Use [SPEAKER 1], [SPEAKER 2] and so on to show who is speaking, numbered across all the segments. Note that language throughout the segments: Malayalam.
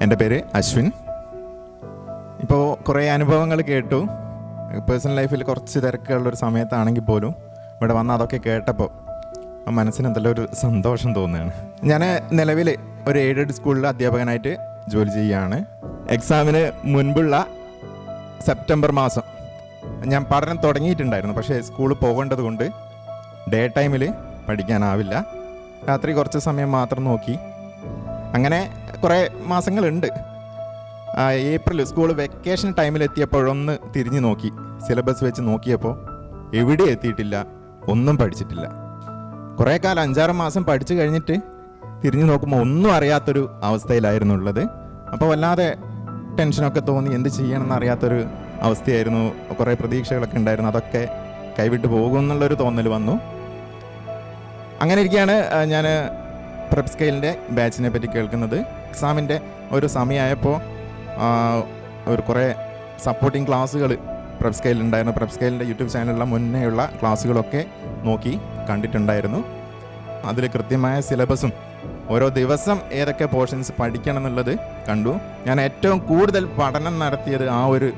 [SPEAKER 1] എൻ്റെ പേര് അശ്വിൻ. ഇപ്പോൾ കുറേ അനുഭവങ്ങൾ കേട്ടു. പേഴ്സണൽ ലൈഫിൽ കുറച്ച് തിരക്കുള്ളൊരു സമയത്താണെങ്കിൽ പോലും ഇവിടെ വന്ന് അതൊക്കെ കേട്ടപ്പോൾ മനസ്സിന് എന്തെല്ലാം ഒരു സന്തോഷം തോന്നുകയാണ്. ഞാൻ നിലവിൽ ഒരു എയ്ഡഡ് സ്കൂളിൽ അധ്യാപകനായിട്ട് ജോലി ചെയ്യുകയാണ്. എക്സാമിന് മുൻപുള്ള സെപ്റ്റംബർ മാസം ഞാൻ പഠനം തുടങ്ങിയിട്ടുണ്ടായിരുന്നു. പക്ഷേ സ്കൂളിൽ പോകേണ്ടത് കൊണ്ട് ഡേ ടൈമിൽ പഠിക്കാനാവില്ല. രാത്രി കുറച്ച് സമയം മാത്രം നോക്കി. അങ്ങനെ കുറേ മാസങ്ങളുണ്ട്. ഏപ്രിൽ സ്കൂൾ വെക്കേഷൻ ടൈമിലെത്തിയപ്പോഴൊന്ന് തിരിഞ്ഞു നോക്കി, സിലബസ് വെച്ച് നോക്കിയപ്പോൾ എവിടെ എത്തിയിട്ടില്ല, ഒന്നും പഠിച്ചിട്ടില്ല. കുറേ കാലം 5-6 മാസം പഠിച്ചു കഴിഞ്ഞിട്ട് തിരിഞ്ഞു നോക്കുമ്പോൾ ഒന്നും അറിയാത്തൊരു അവസ്ഥയിലായിരുന്നു ഉള്ളത്. അപ്പോൾ വല്ലാതെ ടെൻഷനൊക്കെ തോന്നി, എന്ത് ചെയ്യണമെന്ന് അറിയാത്തൊരു അവസ്ഥയായിരുന്നു. കുറേ പ്രതീക്ഷകളൊക്കെ ഉണ്ടായിരുന്നു, അതൊക്കെ കൈവിട്ട് പോകും എന്നുള്ളൊരു തോന്നൽ വന്നു. അങ്ങനെ ഇരിക്കുകയാണ് ഞാൻ പ്രെപ്പ് സ്കെയിലിൻ്റെ ബാച്ചിനെ പറ്റി കേൾക്കുന്നത്. എക്സാമിൻ്റെ ഒരു സമയമായപ്പോൾ ഒരു കുറേ സപ്പോർട്ടിങ് ക്ലാസ്സുകൾ പ്രെപ്പ് സ്കെയിലുണ്ടായിരുന്നു. പ്രെപ്പ് സ്കെയിലിൻ്റെ യൂട്യൂബ് ചാനലിലുള്ള മുന്നേയുള്ള ക്ലാസ്സുകളൊക്കെ നോക്കി കണ്ടിട്ടുണ്ടായിരുന്നു. അതിൽ കൃത്യമായ സിലബസും ഓരോ ദിവസം ഏതൊക്കെ പോർഷൻസ് പഠിക്കണം എന്നുള്ളത് കണ്ടു. ഞാൻ ഏറ്റവും കൂടുതൽ പഠനം നടത്തിയത് ആ ഒരു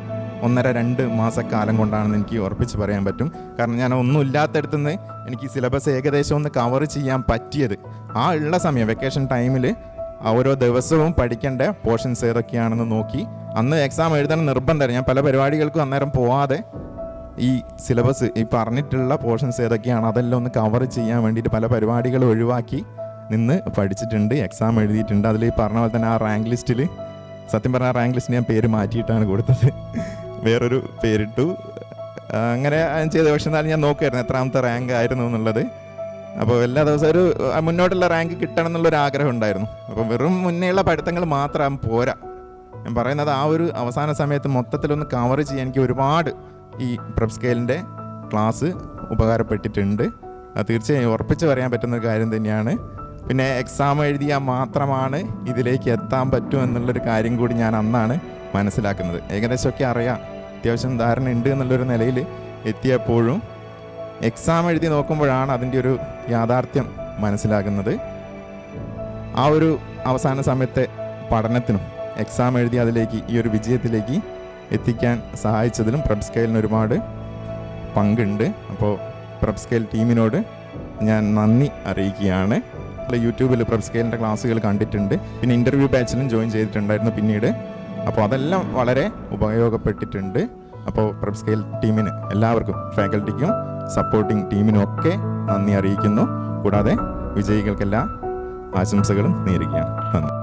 [SPEAKER 1] 1.5-2 മാസക്കാലം കൊണ്ടാണെന്ന് എനിക്ക് ഉറപ്പിച്ച് പറയാൻ പറ്റും. കാരണം ഞാൻ ഒന്നും ഇല്ലാത്തടത്തുനിന്ന് എനിക്ക് സിലബസ് ഏകദേശം ഒന്ന് കവർ ചെയ്യാൻ പറ്റിയത് ആ ഉള്ള സമയം വെക്കേഷൻ ടൈമിൽ ഓരോ ദിവസവും പഠിക്കേണ്ട പോർഷൻസ് ഏതൊക്കെയാണെന്ന് നോക്കി. അന്ന് എക്സാം എഴുതാൻ നിർബന്ധമാണ്. ഞാൻ പല പരിപാടികൾക്കും അന്നേരം പോവാതെ ഈ സിലബസ് ഈ പറഞ്ഞിട്ടുള്ള പോർഷൻസ് ഏതൊക്കെയാണ് അതെല്ലാം ഒന്ന് കവർ ചെയ്യാൻ വേണ്ടിയിട്ട് പല പരിപാടികൾ ഒഴിവാക്കി നിന്ന് പഠിച്ചിട്ടുണ്ട്, എക്സാം എഴുതിയിട്ടുണ്ട്. അതിൽ ഈ പറഞ്ഞ പോലെ തന്നെ ആ റാങ്ക് ലിസ്റ്റിൽ, സത്യം പറഞ്ഞാൽ റാങ്ക് ലിസ്റ്റ് ഞാൻ പേര് മാറ്റിയിട്ടാണ് കൊടുത്തത്, വേറൊരു പേരിട്ടു. അങ്ങനെ ചെയ്ത. പക്ഷെ എന്നാലും ഞാൻ നോക്കുമായിരുന്നു എത്രാമത്തെ റാങ്ക് ആയിരുന്നു എന്നുള്ളത്. അപ്പോൾ എല്ലാ ദിവസവും ഒരു മുന്നോട്ടുള്ള റാങ്ക് കിട്ടണം എന്നുള്ളൊരു ആഗ്രഹം ഉണ്ടായിരുന്നു. അപ്പോൾ വെറും മുന്നേയുള്ള പഠിത്തങ്ങൾ മാത്രം പോരാ. ഞാൻ പറയുന്നത് ആ ഒരു അവസാന സമയത്ത് മൊത്തത്തിലൊന്ന് കവർ ചെയ്യാൻ എനിക്ക് ഒരുപാട് ഈ പ്രെപ്പ് സ്കെയിലിൻ്റെ ക്ലാസ് ഉപകാരപ്പെട്ടിട്ടുണ്ട്. തീർച്ചയായും ഉറപ്പിച്ച് പറയാൻ പറ്റുന്നൊരു കാര്യം തന്നെയാണ്. പിന്നെ എക്സാം എഴുതിയാൽ മാത്രമാണ് ഇതിലേക്ക് എത്താൻ പറ്റും എന്നുള്ളൊരു കാര്യം കൂടി ഞാൻ അന്നാണ് മനസ്സിലാക്കുന്നത്. ഏകദേശമൊക്കെ അറിയാം, അത്യാവശ്യം ധാരണ ഉണ്ട് എന്നുള്ളൊരു നിലയിൽ എത്തിയപ്പോഴും എക്സാം എഴുതി നോക്കുമ്പോഴാണ് അതിൻ്റെ ഒരു യാഥാർത്ഥ്യം മനസ്സിലാക്കുന്നത്. ആ ഒരു അവസാന സമയത്തെ പഠനത്തിനും എക്സാം എഴുതി അതിലേക്ക് ഈ ഒരു വിജയത്തിലേക്ക് എത്തിക്കാൻ സഹായിച്ചതിലും പ്രെപ്പ് സ്കെയിലിന് ഒരുപാട് പങ്കുണ്ട്. അപ്പോൾ പ്രെപ്പ് സ്കെയിൽ ടീമിനോട് ഞാൻ നന്ദി അറിയിക്കുകയാണ്. യൂട്യൂബിൽ പ്രെപ്പ് സ്കെയിലിൻ്റെ ക്ലാസ്സുകൾ കണ്ടിട്ടുണ്ട്, പിന്നെ ഇൻ്റർവ്യൂ ബാച്ചിലും ജോയിൻ ചെയ്തിട്ടുണ്ടായിരുന്നു പിന്നീട്. അപ്പോൾ അതെല്ലാം വളരെ ഉപയോഗപ്പെട്ടിട്ടുണ്ട്. അപ്പോൾ പ്രെപ്പ് സ്കെയിൽ ടീമിന് എല്ലാവർക്കും, ഫാക്കൽറ്റിക്കും സപ്പോർട്ടിംഗ് ടീമിനും ഒക്കെ നന്ദി അറിയിക്കുന്നു. കൂടാതെ വിജയികൾക്കെല്ലാ ആശംസകളും നേരുകയാണ്. നന്ദി.